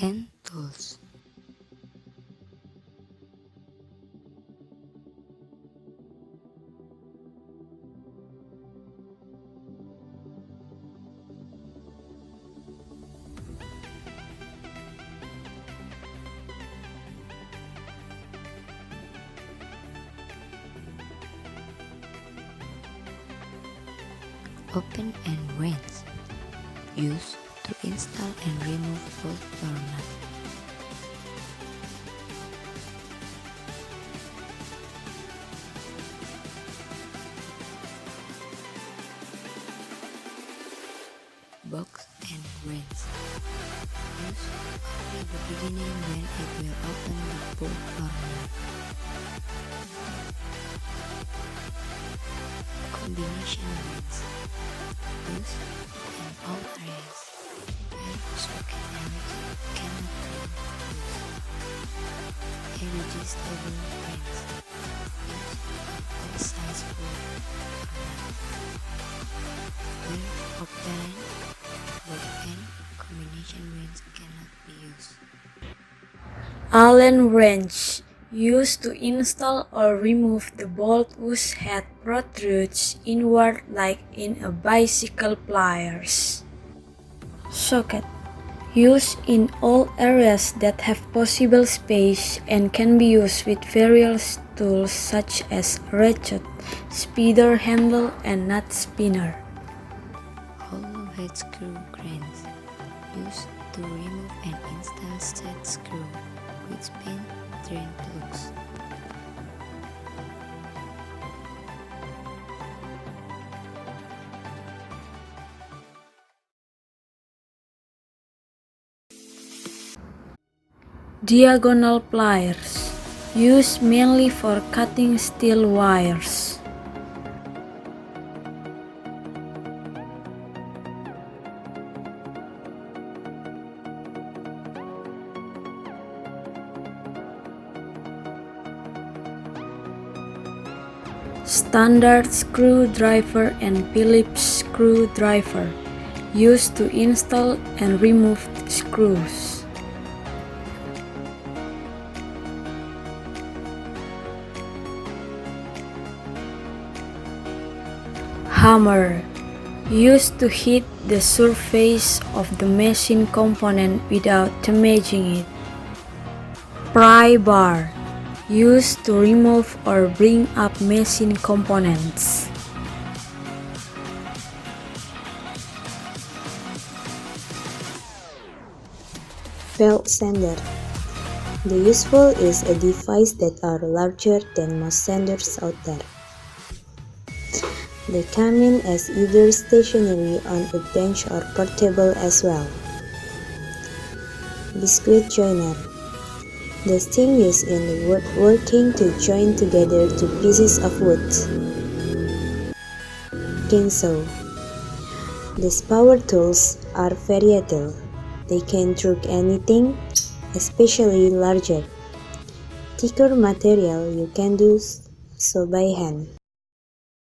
and tools. Open and wrench, used to install and remove bolt or nut. Box and wrench, used only the beginning when it will open the bolt or nut. Combination wrench, used in all areas where socket ends cannot be used. Adjustable wrench, used on all size bolt or nut. Where open bolt and combination wrench cannot be used. Allen wrench, used to install or remove the bolt whose head protrudes inward like in a bicycle pliers. Socket, used in all areas that have possible space and can be used with various tools such as ratchet, speeder handle, and nut spinner. Hollow head screw grands, used to remove and install set screw with spin drain plugs. Diagonal pliers, used mainly for cutting steel wires. Standard screwdriver and Phillips screwdriver, used to install and remove screws. Hammer, used to hit the surface of the machine component without damaging it. Pry bar, used to remove or bring up machine components. Belt sander. The useful is a device that are larger than most sanders out there. They come in as either stationary on a bench or portable as well. Biscuit joiner. The thing used in the woodworking to join together two pieces of wood. Chainsaw. These power tools are versatile. They can truck anything, especially larger, thicker material. You can do so by hand.